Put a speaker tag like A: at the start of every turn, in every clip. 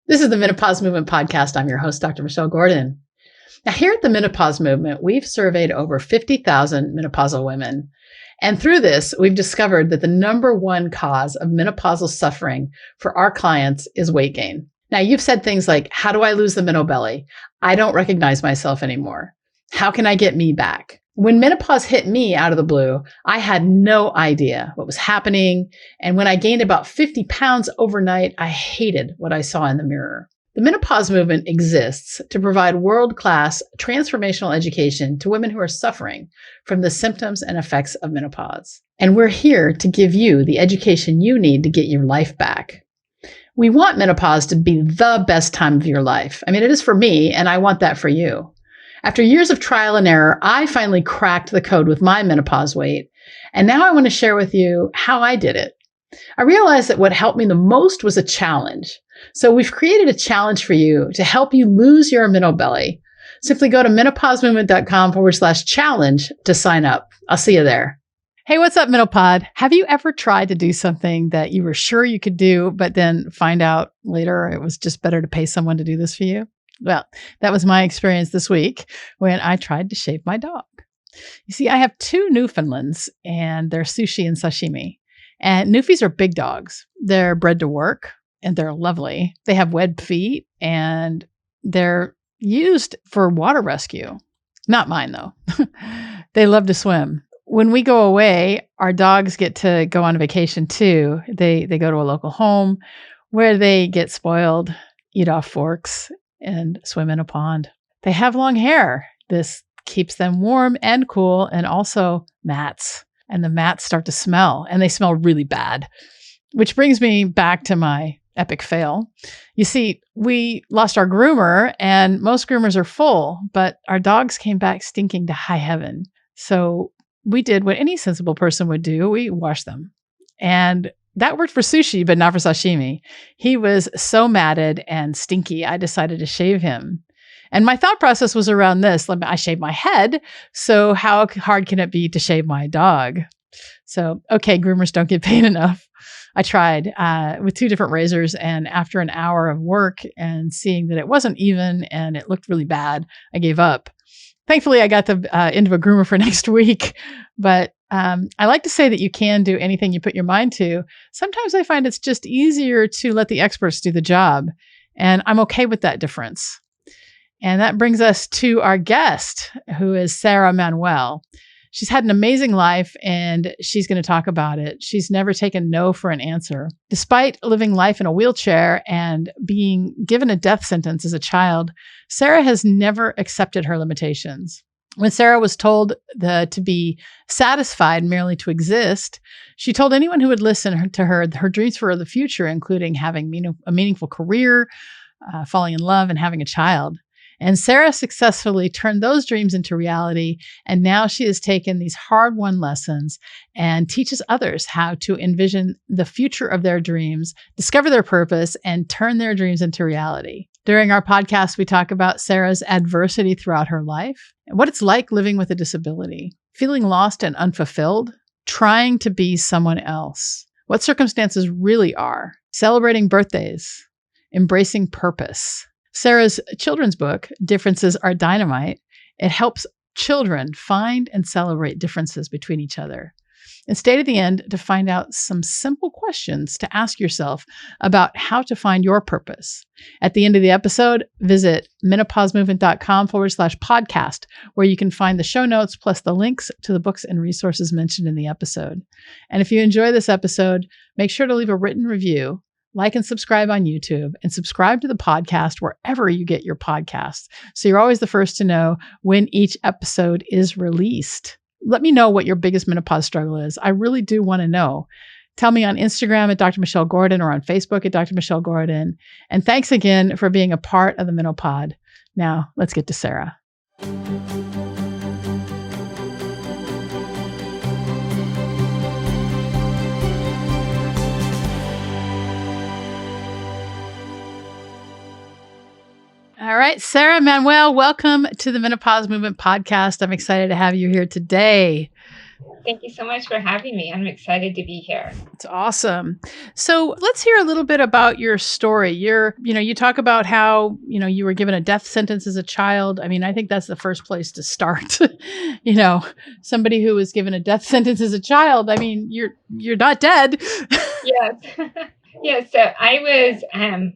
A: This is the Menopause Movement Podcast. I'm your host, Dr. Michelle Gordon. Now, here at the Menopause Movement, we've surveyed over 50,000 menopausal women. And through this, we've discovered that the number one cause of menopausal suffering for our clients is weight gain. Now, you've said things like, how do I lose the menobelly? I don't recognize myself anymore. How can I get me back? When menopause hit me out of the blue, I had no idea what was happening. And when I gained about 50 pounds overnight, I hated what I saw in the mirror. The menopause movement exists to provide world-class transformational education to women who are suffering from the symptoms and effects of menopause. And we're here to give you the education you need to get your life back. We want menopause to be the best time of your life. I mean, it is for me, and I want that for you. After years of trial and error, I finally cracked the code with my menopause weight. And now I want to share with you how I did it. I realized that what helped me the most was a challenge. So we've created a challenge for you to help you lose your menobelly. Simply go to menopausemovement.com/challenge to sign up. I'll see you there. Hey, what's up, Menopod? Have you ever tried to do something that you were sure you could do, but then find out later it was just better to pay someone to do this for you? Well, that was my experience this week when I tried to shave my dog. You see, I have two Newfoundlands and they're sushi and sashimi. And Newfies are big dogs. They're bred to work and they're lovely. They have webbed feet and they're used for water rescue. Not mine, though. They love to swim. When we go away, our dogs get to go on vacation too. They go to a local home where they get spoiled, eat off forks, and swim in a pond. They have long hair. This keeps them warm and cool, and also mats. And the mats start to smell, and they smell really bad. Which brings me back to my epic fail. You see, we lost our groomer, and most groomers are full, but our dogs came back stinking to high heaven. So we did what any sensible person would do. We washed them. And that worked for sushi, but not for sashimi. He was so matted and stinky, I decided to shave him. And my thought process was around this. I shaved my head, so how hard can it be to shave my dog? So, okay, groomers don't get paid enough. I tried with two different razors, and after an hour of work and seeing that it wasn't even and it looked really bad, I gave up. Thankfully, I got into a groomer for next week, but I like to say that you can do anything you put your mind to. Sometimes I find it's just easier to let the experts do the job, and I'm okay with that difference. And that brings us to our guest, who is Sarah Manuel. She's had an amazing life, and she's going to talk about it. She's never taken no for an answer. Despite living life in a wheelchair and being given a death sentence as a child, Sarah has never accepted her limitations. When Sarah was told to be satisfied merely to exist, she told anyone who would listen to her dreams for the future, including having a meaningful career, falling in love, and having a child. And Sarah successfully turned those dreams into reality. And now she has taken these hard-won lessons and teaches others how to envision the future of their dreams, discover their purpose, and turn their dreams into reality. During our podcast, we talk about Sarah's adversity throughout her life, and what it's like living with a disability, feeling lost and unfulfilled, trying to be someone else, what circumstances really are, celebrating birthdays, embracing purpose. Sarah's children's book, Differences Are Dynamite, it helps children find and celebrate differences between each other. And stay to the end to find out some simple questions to ask yourself about how to find your purpose. At the end of the episode, visit menopausemovement.com/podcast, where you can find the show notes plus the links to the books and resources mentioned in the episode. And if you enjoy this episode, make sure to leave a written review, like and subscribe on YouTube, and subscribe to the podcast wherever you get your podcasts, so you're always the first to know when each episode is released. Let me know what your biggest menopause struggle is. I really do want to know. Tell me on Instagram at Dr. Michelle Gordon or on Facebook at Dr. Michelle Gordon. And thanks again for being a part of the Menopod. Now, let's get to Sarah. All right, Sarah Manuel, welcome to the Menopause Movement Podcast. I'm excited to have you here today.
B: Thank you so much for having me. I'm excited to be here.
A: It's awesome. So let's hear a little bit about your story. You talk about how, you were given a death sentence as a child. I mean, I think that's the first place to start. Somebody who was given a death sentence as a child. I mean, you're not dead.
B: Yes. Yes. So I was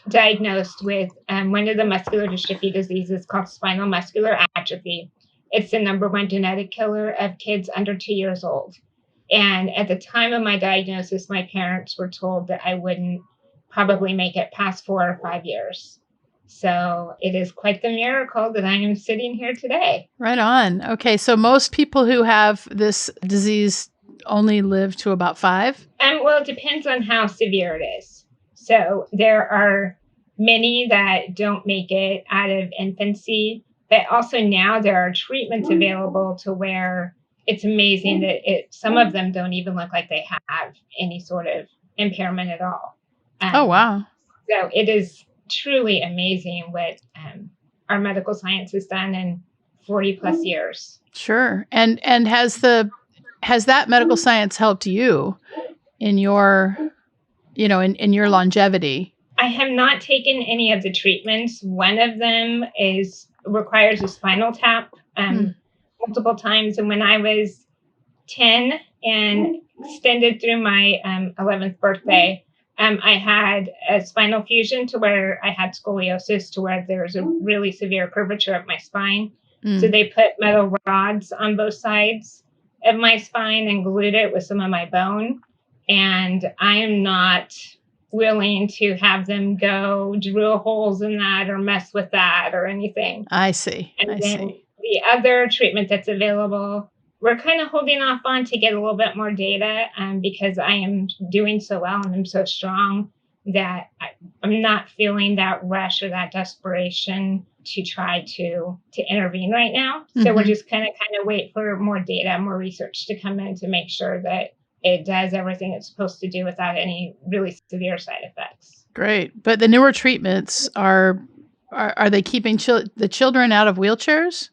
B: diagnosed with one of the muscular dystrophy diseases called spinal muscular atrophy. It's the number one genetic killer of kids under 2 years old. And at the time of my diagnosis, my parents were told that I wouldn't probably make it past 4 or 5 years. So it is quite the miracle that I am sitting here today.
A: Right on. Okay. So most people who have this disease only live to about 5?
B: Well, it depends on how severe it is. So there are many that don't make it out of infancy, but also now there are treatments available to where it's amazing that some of them don't even look like they have any sort of impairment at all.
A: Oh, wow.
B: So it is truly amazing what our medical science has done in 40 plus years.
A: Sure. And has that medical science helped you in your, in your longevity?
B: I have not taken any of the treatments. One of them requires a spinal tap multiple times. And when I was 10 and extended through my 11th birthday, I had a spinal fusion to where I had scoliosis, to where there was a really severe curvature of my spine. So they put metal rods on both sides of my spine and glued it with some of my bone. And I am not willing to have them go drill holes in that or mess with that or anything.
A: I see.
B: And then the other treatment that's available, we're kind of holding off on to get a little bit more data because I am doing so well and I'm so strong that I'm not feeling that rush or that desperation to try to intervene right now. So we're just kind of wait for more data, more research to come in to make sure that it does everything it's supposed to do without any really severe side effects.
A: Great. But the newer treatments are they keeping the children out of wheelchairs?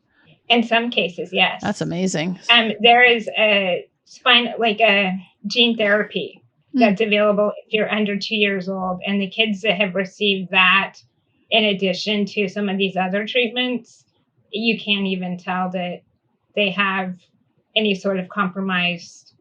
B: In some cases, yes.
A: That's amazing.
B: There is a gene therapy that's available if you're under 2 years old. And the kids that have received that, in addition to some of these other treatments, you can't even tell that they have any sort of compromised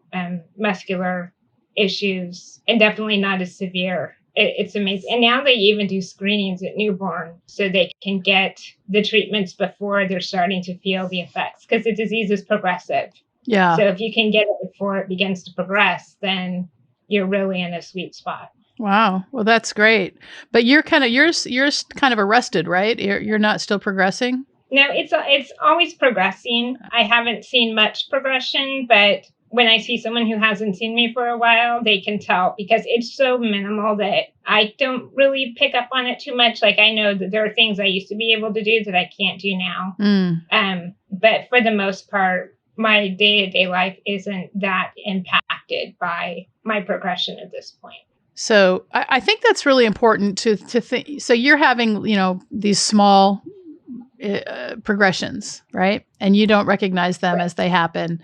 B: muscular issues, and definitely not as severe. It's amazing. And now they even do screenings at newborn so they can get the treatments before they're starting to feel the effects, because the disease is progressive.
A: Yeah.
B: So if you can get it before it begins to progress, then you're really in a sweet spot.
A: Wow. Well, that's great. But you're kind of arrested, right? You're not still progressing?
B: No, it's always progressing. I haven't seen much progression, but when I see someone who hasn't seen me for a while, they can tell, because it's so minimal that I don't really pick up on it too much. Like, I know that there are things I used to be able to do that I can't do now. But for the most part, my day-to-day life isn't that impacted by my progression at this point.
A: So I think that's really important to think. So you're having, these small progressions, right? And you don't recognize them as they happen,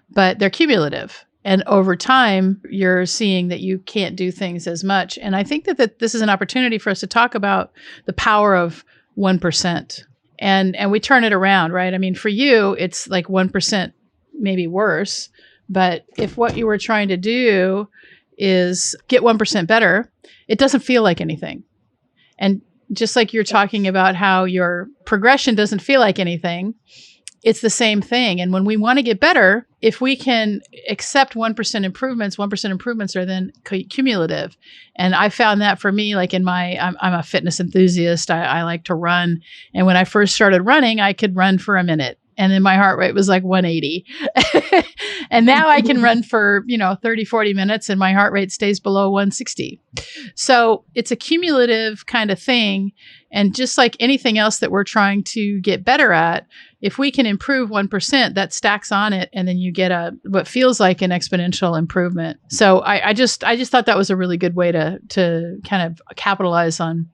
A: but they're cumulative. And over time, you're seeing that you can't do things as much. And I think that this is an opportunity for us to talk about the power of 1%. And we turn it around, right? I mean, for you, it's like 1% maybe worse. But if what you were trying to do is get 1% better, it doesn't feel like anything. And just like you're talking about how your progression doesn't feel like anything, it's the same thing. And when we want to get better, if we can accept 1% improvements, 1% improvements are then cumulative. And I found that for me, like I'm a fitness enthusiast. I like to run. And when I first started running, I could run for a minute. And then my heart rate was like 180. And now I can run for, 30, 40 minutes and my heart rate stays below 160. So it's a cumulative kind of thing. And just like anything else that we're trying to get better at, if we can improve 1%, that stacks on it. And then you get what feels like an exponential improvement. So I just thought that was a really good way to kind of capitalize on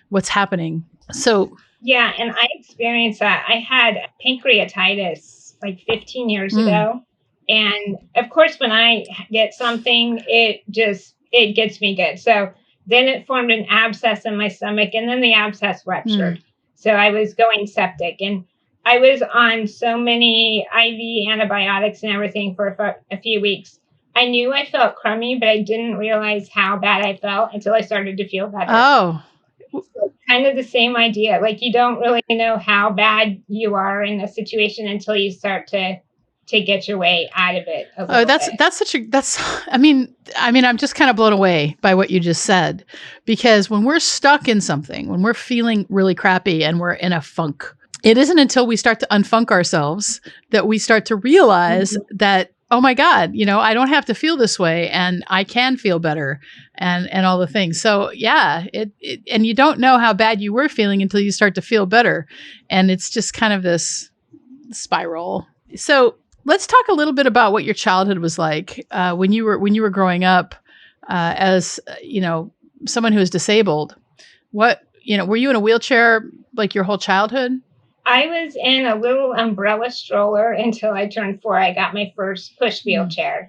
A: what's happening. So
B: yeah, and I experienced that. I had pancreatitis like 15 years ago, And of course, when I get something, it gets me good. So then it formed an abscess in my stomach, and then the abscess ruptured. So I was going septic, and I was on so many IV antibiotics and everything for a few weeks. I knew I felt crummy, but I didn't realize how bad I felt until I started to feel better.
A: Oh,
B: So kind of the same idea. Like you don't really know how bad you are in a situation until you start to get your way out of it a little bit.
A: I mean, I'm just kind of blown away by what you just said, because when we're stuck in something, when we're feeling really crappy and we're in a funk, it isn't until we start to unfunk ourselves that we start to realize that, oh my God, I don't have to feel this way and I can feel better and all the things. So yeah, and you don't know how bad you were feeling until you start to feel better. And it's just kind of this spiral. So let's talk a little bit about what your childhood was like when you were growing up as someone who is disabled. Were you in a wheelchair like your whole childhood?
B: I was in a little umbrella stroller until I turned 4. I got my first push wheelchair.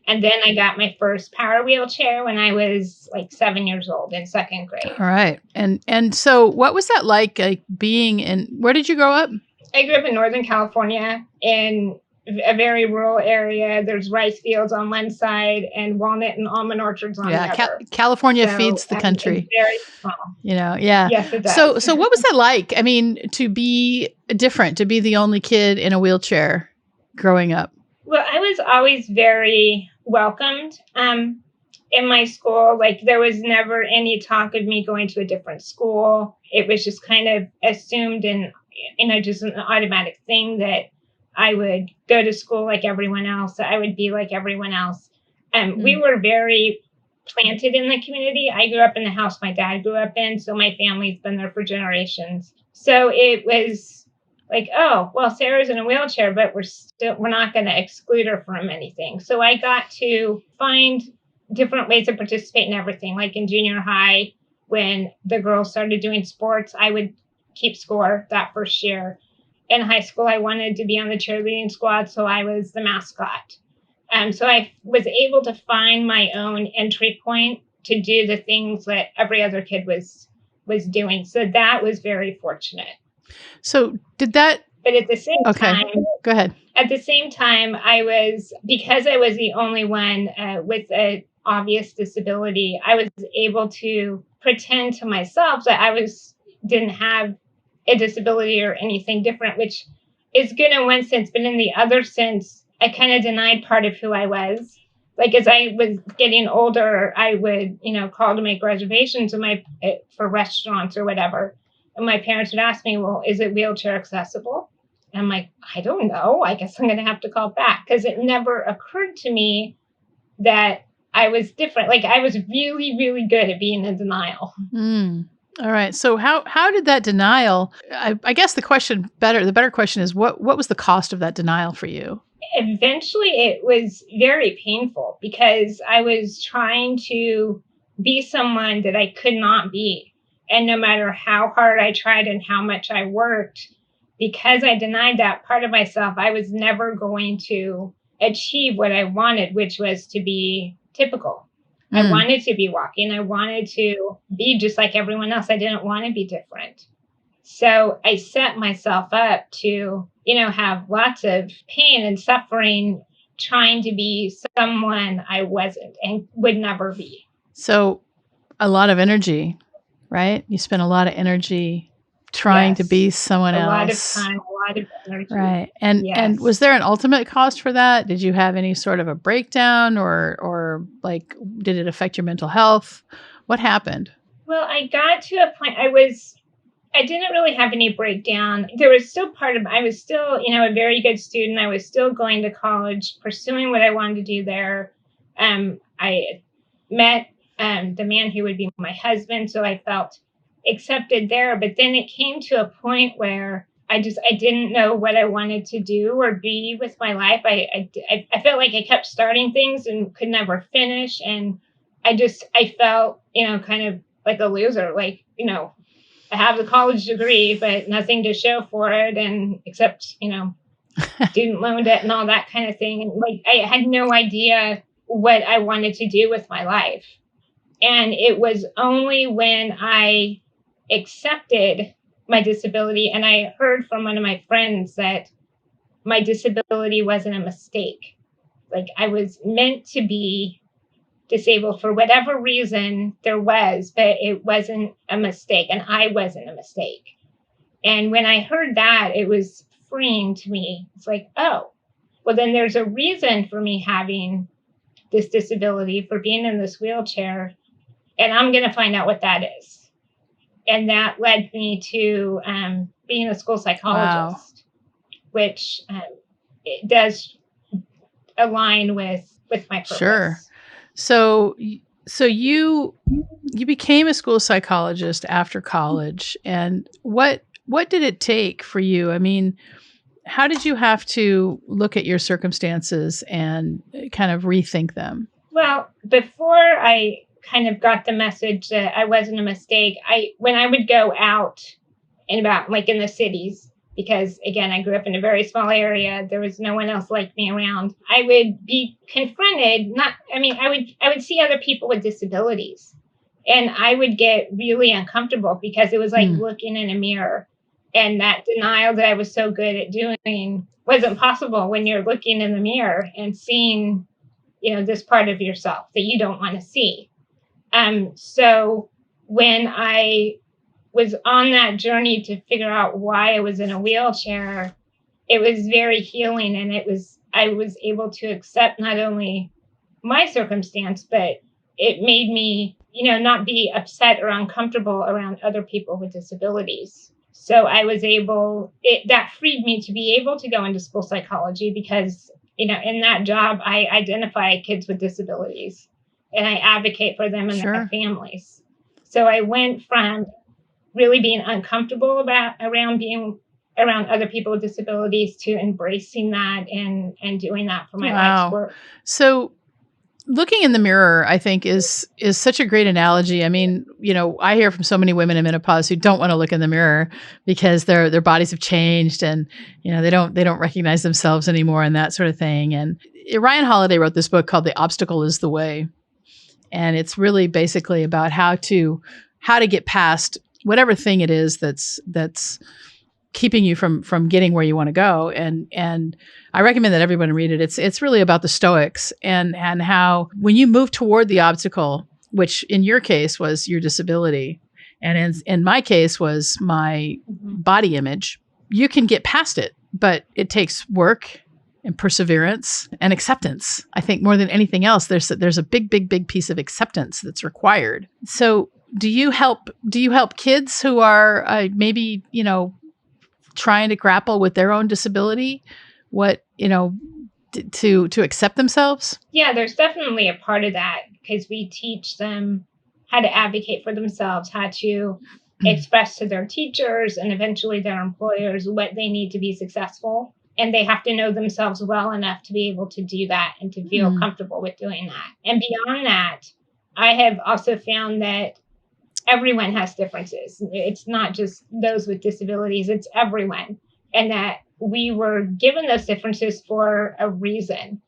B: And then I got my first power wheelchair when I was like 7 years old in second grade.
A: All right. And so what was that like being in, where did you grow up?
B: I grew up in Northern California in a very rural area. There's rice fields on one side and walnut and almond orchards on the other.
A: California feeds the country.
B: It's very small.
A: Yeah.
B: Yes, it does.
A: So what was that like? I mean, to be different, to be the only kid in a wheelchair growing up?
B: Well, I was always very welcomed in my school. Like there was never any talk of me going to a different school. It was just kind of assumed and just an automatic thing that I would go to school like everyone else. I would be like everyone else. We were very planted in the community. I grew up in the house my dad grew up in, so my family's been there for generations. So it was like, oh, well, Sarah's in a wheelchair, but we're not going to exclude her from anything. So I got to find different ways to participate in everything. Like in junior high, when the girls started doing sports, I would keep score that first year. In high school, I wanted to be on the cheerleading squad, so I was the mascot. So I was able to find my own entry point to do the things that every other kid was doing. So that was very fortunate.
A: So did that?
B: But at the same time,
A: go ahead.
B: At the same time, because I was the only one with an obvious disability, I was able to pretend to myself that I didn't have a disability or anything different, which is good in one sense, but in the other sense, I kind of denied part of who I was. Like as I was getting older, I would, call to make reservations for restaurants or whatever. And my parents would ask me, well, is it wheelchair accessible? And I'm like, I don't know. I guess I'm going to have to call back, because it never occurred to me that I was different. Like I was really, really good at being in denial.
A: All right. So how did that denial, I guess the better question is what was the cost of that denial for you?
B: Eventually it was very painful, because I was trying to be someone that I could not be. And no matter how hard I tried and how much I worked, because I denied that part of myself, I was never going to achieve what I wanted, which was to be typical. I wanted to be walking. I wanted to be just like everyone else. I didn't want to be different. So I set myself up to, have lots of pain and suffering trying to be someone I wasn't and would never be.
A: So a lot of energy, right? You spent a lot of energy trying to be someone else.
B: A lot of time, a lot of energy.
A: Right. And was there an ultimate cost for that? Did you have any sort of a breakdown or like, did it affect your mental health? What happened?
B: Well, I got to a point, I didn't really have any breakdown. There was still I was still, a very good student. I was still going to college, pursuing what I wanted to do there. I met the man who would be my husband, so I felt accepted there. But then it came to a point where I didn't know what I wanted to do or be with my life. I felt like I kept starting things and could never finish. And I felt, kind of like a loser, like, I have the college degree, but nothing to show for it. And except, student loan debt and all that kind of thing. And like, I had no idea what I wanted to do with my life. And it was only when I accepted my disability and I heard from one of my friends that my disability wasn't a mistake. Like, I was meant to be disabled for whatever reason there was, but it wasn't a mistake and I wasn't a mistake. And when I heard that, it was freeing to me. It's like, oh, well, then there's a reason for me having this disability, for being in this wheelchair, and I'm going to find out what that is. And that led me to being a school psychologist, which it does align with my purpose.
A: Sure. So you became a school psychologist after college, and what did it take for you? I mean, how did you have to look at your circumstances and kind of rethink them?
B: Well, before I kind of got the message that I wasn't a mistake, when I would go out and about, like in the cities, because again, I grew up in a very small area, there was no one else like me around, I would be confronted, I would see other people with disabilities, and I would get really uncomfortable because it was like looking in a mirror. And that denial that I was so good at doing wasn't possible when you're looking in the mirror and seeing, this part of yourself that you don't want to see. So when I was on that journey to figure out why I was in a wheelchair, it was very healing. And I was able to accept not only my circumstance, but it made me, not be upset or uncomfortable around other people with disabilities. So I was that freed me to be able to go into school psychology because, in that job, I identify kids with disabilities and I advocate for them and their families. So I went from really being uncomfortable around being around other people with disabilities to embracing that and doing that for my life's work.
A: So looking in the mirror, I think, is such a great analogy. I mean, I hear from so many women in menopause who don't want to look in the mirror because their bodies have changed and, they don't recognize themselves anymore and that sort of thing. And Ryan Holiday wrote this book called The Obstacle is the Way. And it's really basically about how to get past whatever thing it is that's keeping you from getting where you want to go. And I recommend that everyone read it. It's really about the Stoics and how when you move toward the obstacle, which in your case was your disability, and in my case was my body image, you can get past it, but it takes work and perseverance and acceptance. I think more than anything else, there's a big piece of acceptance that's required. So do you help kids who are maybe, trying to grapple with their own disability, to accept themselves?
B: Yeah, there's definitely a part of that because we teach them how to advocate for themselves, how to express to their teachers and eventually their employers what they need to be successful. And they have to know themselves well enough to be able to do that and to feel comfortable with doing that. And beyond that, I have also found that everyone has differences. It's not just those with disabilities, it's everyone. And that we were given those differences for a reason.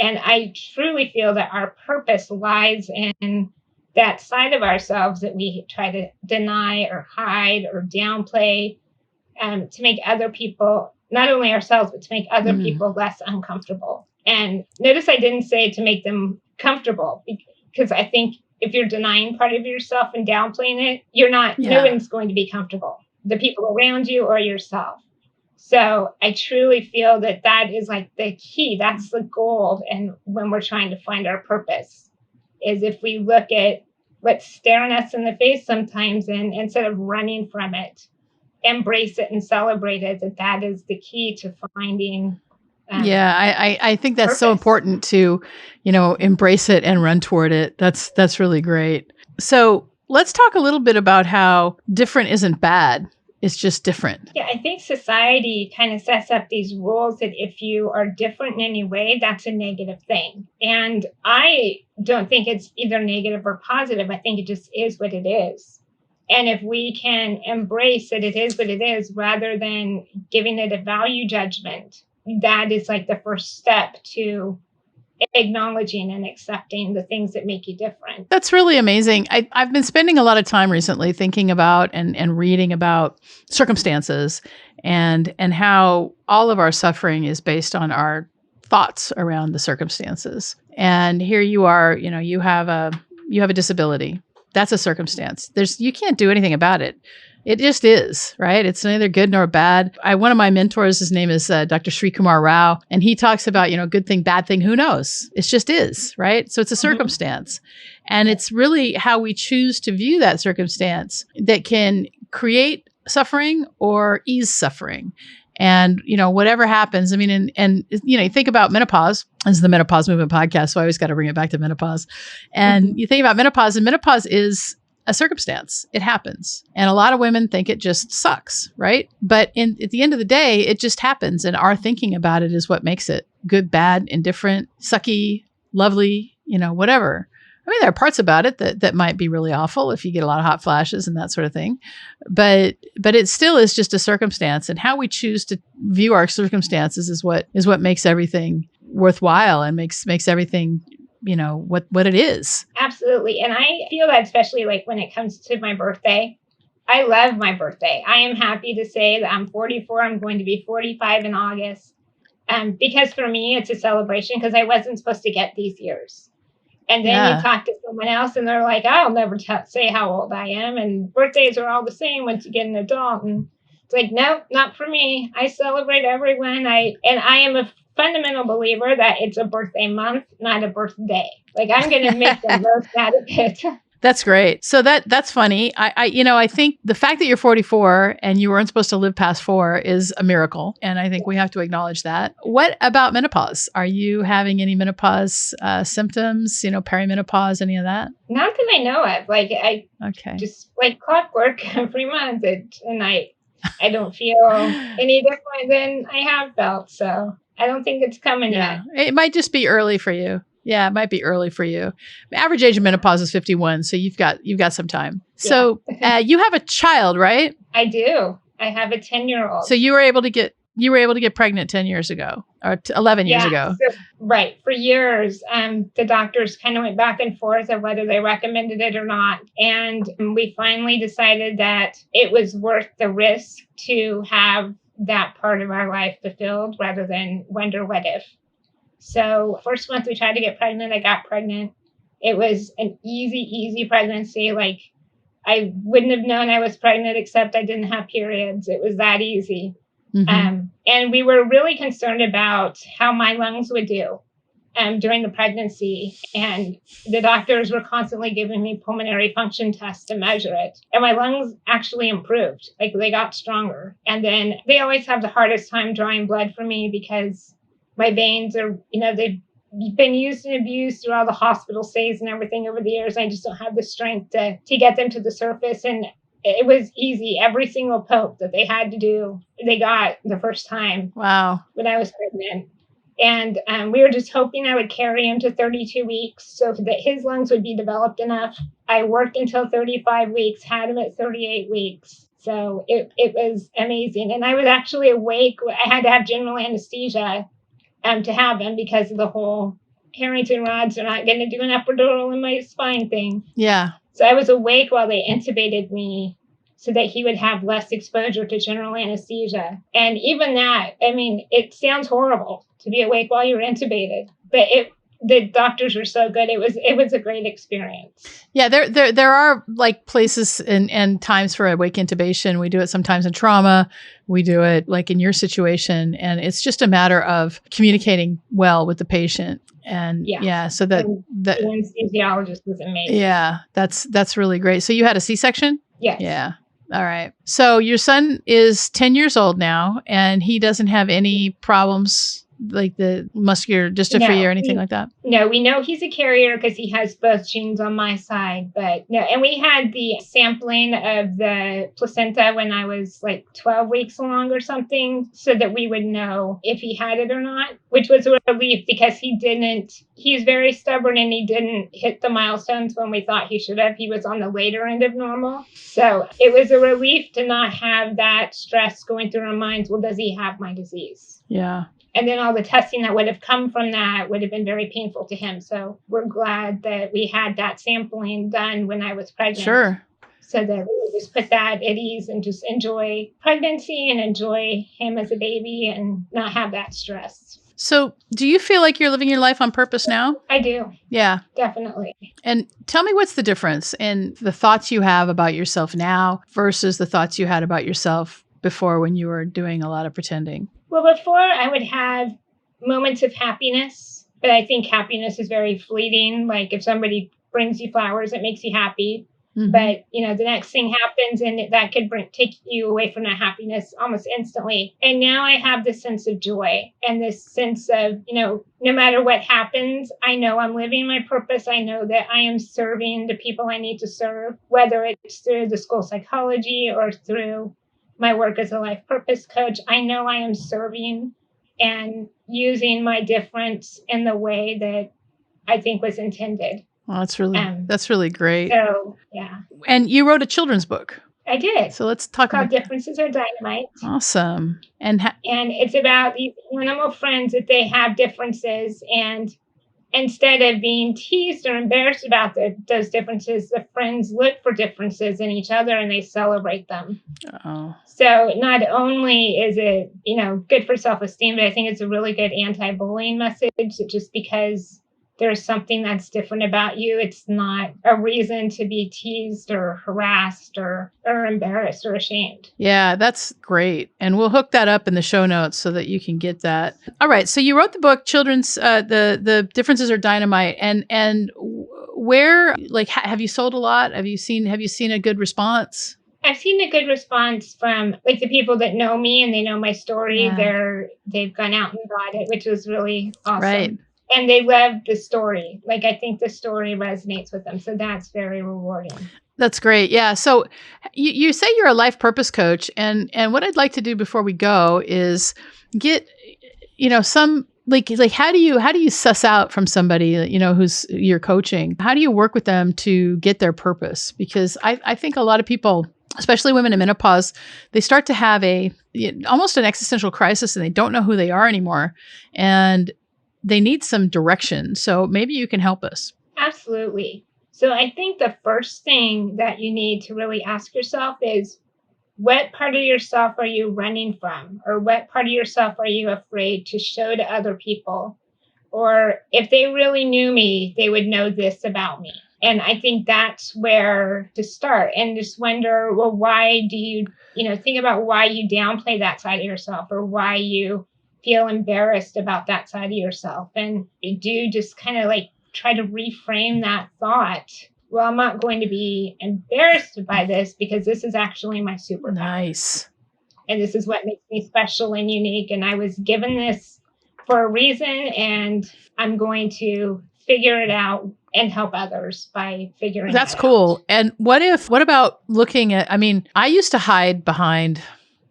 B: And I truly feel that our purpose lies in that side of ourselves that we try to deny or hide or downplay to make other people, not only ourselves, but to make other people less uncomfortable. And notice I didn't say to make them comfortable, because I think if you're denying part of yourself and downplaying it, no one's going to be comfortable, the people around you or yourself. So I truly feel that is like the key. That's the goal. And when we're trying to find our purpose, is if we look at what's staring us in the face sometimes, and instead of running from it, embrace it and celebrate it, that is the key to finding.
A: I think that's
B: purpose.
A: So important to, embrace it and run toward it. That's really great. So let's talk a little bit about how different isn't bad. It's just different.
B: Yeah, I think society kind of sets up these rules that if you are different in any way, that's a negative thing. And I don't think it's either negative or positive. I think it just is what it is. And if we can embrace that it is what it is, rather than giving it a value judgment that is like the first step to acknowledging and accepting the things that make you different.
A: That's really amazing. I've been spending a lot of time recently thinking about and reading about circumstances and how all of our suffering is based on our thoughts around the circumstances. And here you are, you have a disability. That's a circumstance. You can't do anything about it. It just is, right? It's neither good nor bad. One of my mentors, his name is Dr. Sri Kumar Rao, and he talks about, good thing, bad thing, who knows? It just is, right? So it's a circumstance. And it's really how we choose to view that circumstance that can create suffering or ease suffering. And, whatever happens, I mean, and you think about menopause. This is the Menopause Movement podcast, so I always got to bring it back to menopause. And you think about menopause, and menopause is a circumstance. It happens. And a lot of women think it just sucks, right? But at the end of the day, it just happens. And our thinking about it is what makes it good, bad, indifferent, sucky, lovely, whatever. I mean, there are parts about it that might be really awful if you get a lot of hot flashes and that sort of thing. But it still is just a circumstance. And how we choose to view our circumstances is what makes everything worthwhile and makes everything what it is.
B: Absolutely. And I feel that especially like when it comes to my birthday. I love my birthday. I am happy to say that I'm 44. I'm going to be 45 in August. Because for me, it's a celebration because I wasn't supposed to get these years. And then you talk to someone else and they're like, I'll never say how old I am. And birthdays are all the same once you get an adult. And it's like, no, not for me. I celebrate everyone. I am a fundamental believer that it's a birthday month, not a birthday. Like I'm going to make the most out of it.
A: That's great. So that's funny. I think the fact that you're 44 and you weren't supposed to live past 4 is a miracle. And I think we have to acknowledge that. What about menopause? Are you having any menopause symptoms, perimenopause, any of that?
B: Not that I know of. Like just like clockwork every month. And I don't feel any different than I have felt. So I don't think it's coming yet.
A: It might just be early for you. Yeah, it might be early for you. The average age of menopause is 51, so you've got some time. So you have a child, right?
B: I do. I have a 10-year-old.
A: So you were able to get pregnant 10 years ago or 11 years ago.
B: So, right. For years, the doctors kind of went back and forth of whether they recommended it or not. And we finally decided that it was worth the risk to have that part of our life fulfilled rather than wonder what if. So first month we tried to get pregnant, I got pregnant. It was an easy pregnancy. Like I wouldn't have known I was pregnant except I didn't have periods. It was that easy. Mm-hmm. And we were really concerned about how my lungs would do during the pregnancy. And the doctors were constantly giving me pulmonary function tests to measure it. And my lungs actually improved. Like they got stronger. And then they always have the hardest time drawing blood for me because my veins are, they've been used and abused through all the hospital stays and everything over the years. I just don't have the strength to get them to the surface. And it was easy. Every single poke that they had to do, they got the first time.
A: Wow.
B: When I was pregnant. And we were just hoping I would carry him to 32 weeks so that his lungs would be developed enough. I worked until 35 weeks, had him at 38 weeks. So it was amazing. And I was actually awake. I had to have general anesthesia to have him because of the whole Harrington rods are not going to do an epidural in my spine thing.
A: Yeah.
B: So I was awake while they intubated me so that he would have less exposure to general anesthesia. And even that, I mean, it sounds horrible to be awake while you're intubated, but the doctors were so good. It was a great experience.
A: Yeah, there are like places and times for awake intubation. We do it sometimes in trauma. We do it like in your situation, and it's just a matter of communicating well with the patient. And so the
B: anesthesiologist was amazing.
A: Yeah, that's really great. So you had a C-section?
B: Yes.
A: Yeah. All right. So your son is 10 years old now, and he doesn't have any problems like the muscular dystrophy or anything like that?
B: No, we know he's a carrier because he has both genes on my side, but no. And we had the sampling of the placenta when I was like 12 weeks along or something so that we would know if he had it or not, which was a relief because he's very stubborn and he didn't hit the milestones when we thought he should have. He was on the later end of normal. So it was a relief to not have that stress going through our minds. Well, does he have my disease?
A: Yeah.
B: And then all the testing that would have come from that would have been very painful to him. So we're glad that we had that sampling done when I was pregnant.
A: Sure.
B: So that we would just put that at ease and just enjoy pregnancy and enjoy him as a baby and not have that stress.
A: So do you feel like you're living your life on purpose now?
B: I do.
A: Yeah.
B: Definitely.
A: And tell me, what's the difference in the thoughts you have about yourself now versus the thoughts you had about yourself before, when you were doing a lot of pretending?
B: Well, before I would have moments of happiness, but I think happiness is very fleeting. Like if somebody brings you flowers, it makes you happy. Mm-hmm. But, the next thing happens and that could take you away from that happiness almost instantly. And now I have this sense of joy and this sense of, no matter what happens, I know I'm living my purpose. I know that I am serving the people I need to serve, whether it's through the school psychology or through my work as a life purpose coach. I know I am serving and using my difference in the way that I think was intended.
A: Well, that's really great.
B: So, yeah.
A: And you wrote a children's book.
B: I did.
A: So let's talk about
B: Differences Are Dynamite.
A: Awesome. And
B: it's about these animal friends that they have differences, and instead of being teased or embarrassed about those differences, the friends look for differences in each other and they celebrate them. Oh. So not only is it, good for self-esteem, but I think it's a really good anti-bullying message, just because there's something that's different about you. It's not a reason to be teased or harassed or embarrassed or ashamed.
A: Yeah, that's great. And we'll hook that up in the show notes so that you can get that. All right. So you wrote the book, Children's, the Differences Are Dynamite. And where, have you sold a lot? Have you seen a good response?
B: I've seen a good response from the people that know me and they know my story. Yeah. They've gone out and bought it, which was really awesome. Right. And they love the story. I think the story resonates with them. So that's very rewarding.
A: That's great. Yeah. So you say you're a life purpose coach. And what I'd like to do before we go is get, some how do you suss out from somebody, who's you're coaching? How do you work with them to get their purpose? Because I think a lot of people, especially women in menopause, they start to have almost an existential crisis and they don't know who they are anymore. And they need some direction. So maybe you can help us.
B: Absolutely. So I think the first thing that you need to really ask yourself is, what part of yourself are you running from? Or what part of yourself are you afraid to show to other people? Or if they really knew me, they would know this about me. And I think that's where to start, and just wonder, well, why do you, think about why you downplay that side of yourself, or why you feel embarrassed about that side of yourself. And you do just kind of try to reframe that thought. Well, I'm not going to be embarrassed by this because this is actually my superpower.
A: Nice.
B: And this is what makes me special and unique. And I was given this for a reason, and I'm going to figure it out and help others by figuring
A: That's
B: it
A: cool.
B: out.
A: And what about looking at, I used to hide behind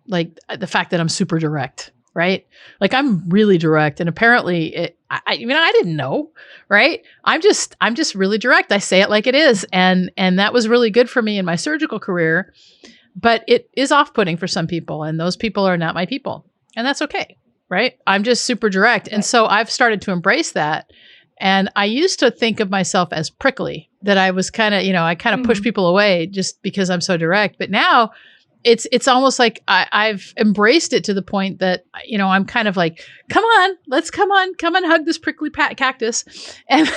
A: the fact that I'm super direct. Right? I'm really direct. And apparently I didn't know, right? I'm just really direct. I say it like it is. And that was really good for me in my surgical career, but it is off-putting for some people. And those people are not my people. And that's okay. Right? I'm just super direct. And so I've started to embrace that. And I used to think of myself as prickly, that I was kind of, I kind of push people away just because I'm so direct. But now it's almost like I've embraced it to the point that, I'm kind of like, come on, hug this prickly cactus. And,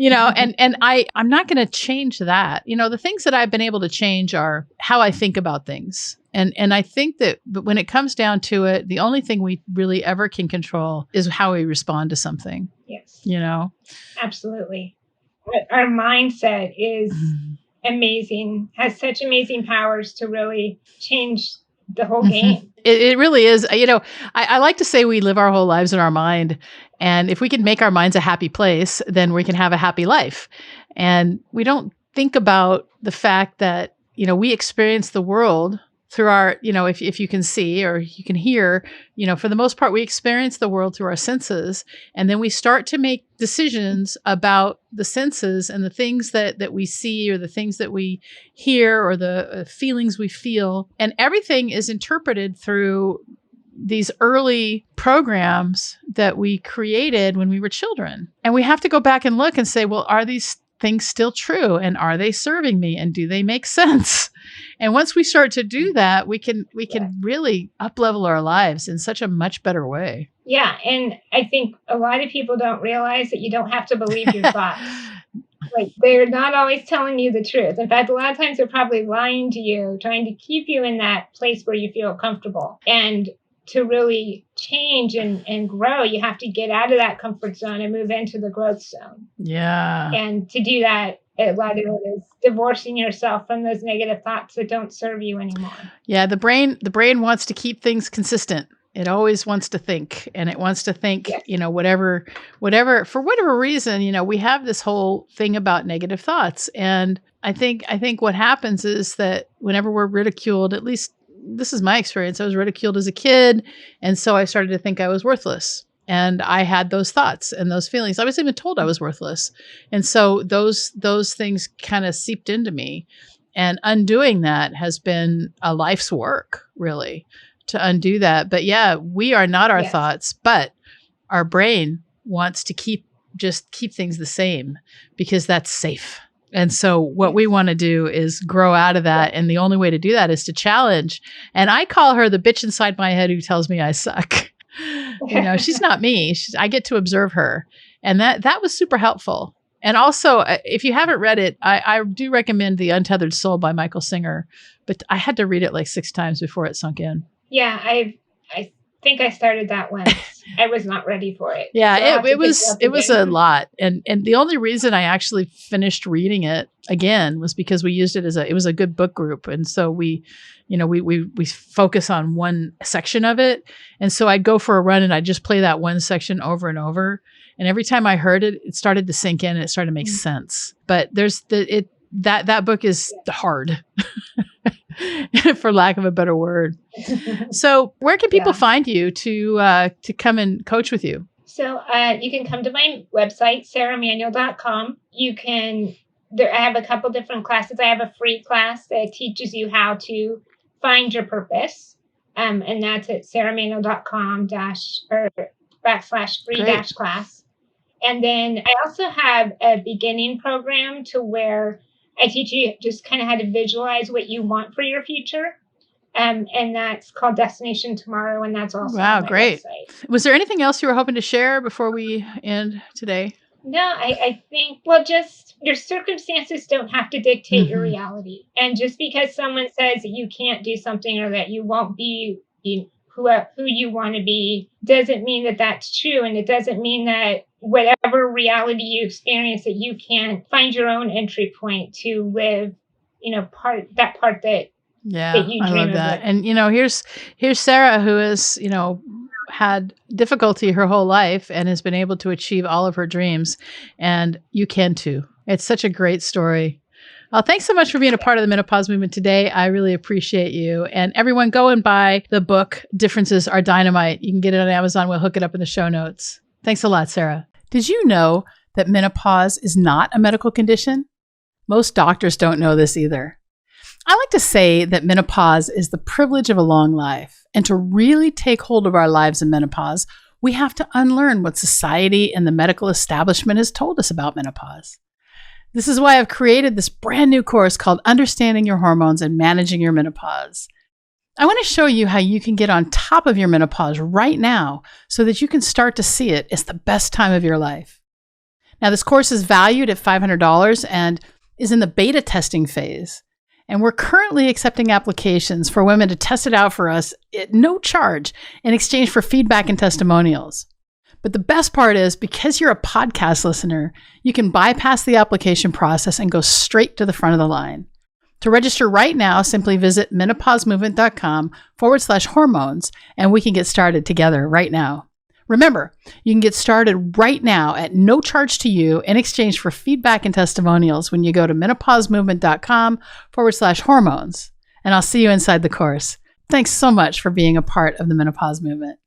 A: and I'm not going to change that. The things that I've been able to change are how I think about things. And I think that when it comes down to it, the only thing we really ever can control is how we respond to something.
B: Yes.
A: Absolutely.
B: Our mindset is amazing, has such amazing powers to really change the whole game.
A: It really is. I like to say we live our whole lives in our mind. And if we can make our minds a happy place, then we can have a happy life. And we don't think about the fact that, we experience the world through our, if you can see or you can hear, for the most part, we experience the world through our senses. And then we start to make decisions about the senses and the things that we see or the things that we hear or the feelings we feel. And everything is interpreted through these early programs that we created when we were children. And we have to go back and look and say, well, are these things still true? And are they serving me? And do they make sense? And once we start to do that, we can really up-level our lives in such a much better way.
B: Yeah. And I think a lot of people don't realize that you don't have to believe your thoughts. Like, they're not always telling you the truth. In fact, a lot of times they're probably lying to you, trying to keep you in that place where you feel comfortable. And to really change and grow, you have to get out of that comfort zone and move into the growth zone.
A: Yeah.
B: And to do that, a lot of it is divorcing yourself from those negative thoughts that don't serve you anymore.
A: Yeah, the brain wants to keep things consistent. It always wants to think, and it wants to think,
B: Yes.
A: whatever, for whatever reason, we have this whole thing about negative thoughts. And I think what happens is that whenever we're ridiculed, at least this is my experience, I was ridiculed as a kid. And so I started to think I was worthless. And I had those thoughts and those feelings. I was even told I was worthless. And so those things kind of seeped into me. And undoing that has been a life's work, really, to undo that. But yeah, we are not our thoughts, but our brain wants to keep things the same because that's safe. And so what we want to do is grow out of that. And the only way to do that is to challenge. And I call her the bitch inside my head who tells me I suck. She's not me. I get to observe her. And that was super helpful. And also, if you haven't read it, I do recommend The Untethered Soul by Michael Singer. But I had to read it like 6 times before it sunk in.
B: Yeah, I think I started that once. I was not ready for it.
A: Yeah, so it was a lot. And the only reason I actually finished reading it again was because we used it it was a good book group. And so we focus on one section of it. And so I'd go for a run and I'd just play that one section over and over. And every time I heard it, it started to sink in and it started to make sense. But that book is hard. For lack of a better word. So where can people find you to come and coach with you?
B: So you can come to my website, sarahmanuel.com. I have a couple different classes. I have a free class that teaches you how to find your purpose. And that's at sarahmanuel.com/free-class. And then I also have a beginning program to where I teach you just kind of how to visualize what you want for your future. And that's called Destination Tomorrow. And that's also on my website.
A: Was there anything else you were hoping to share before we end today?
B: No, I think, just your circumstances don't have to dictate your reality. And just because someone says that you can't do something or that you won't be who you want to be doesn't mean that that's true. And it doesn't mean that whatever reality you experience that you can't find your own entry point to live, part that you dream
A: I love
B: of.
A: that. And here's Sarah, who has had difficulty her whole life and has been able to achieve all of her dreams, and you can too. It's such a great story. Thanks so much for being a part of the menopause movement today. I really appreciate you. And everyone, go and buy the book, Differences Are Dynamite. You can get it on Amazon. We'll hook it up in the show notes. Thanks a lot, Sarah. Did you know that menopause is not a medical condition? Most doctors don't know this either. I like to say that menopause is the privilege of a long life. And to really take hold of our lives in menopause, we have to unlearn what society and the medical establishment has told us about menopause. This is why I've created this brand new course called Understanding Your Hormones and Managing Your Menopause. I want to show you how you can get on top of your menopause right now so that you can start to see it as the best time of your life. Now, this course is valued at $500 and is in the beta testing phase. And we're currently accepting applications for women to test it out for us at no charge in exchange for feedback and testimonials. But the best part is, because you're a podcast listener, you can bypass the application process and go straight to the front of the line. To register right now, simply visit menopausemovement.com/hormones, and we can get started together right now. Remember, you can get started right now at no charge to you in exchange for feedback and testimonials when you go to menopausemovement.com/hormones. And I'll see you inside the course. Thanks so much for being a part of the menopause movement.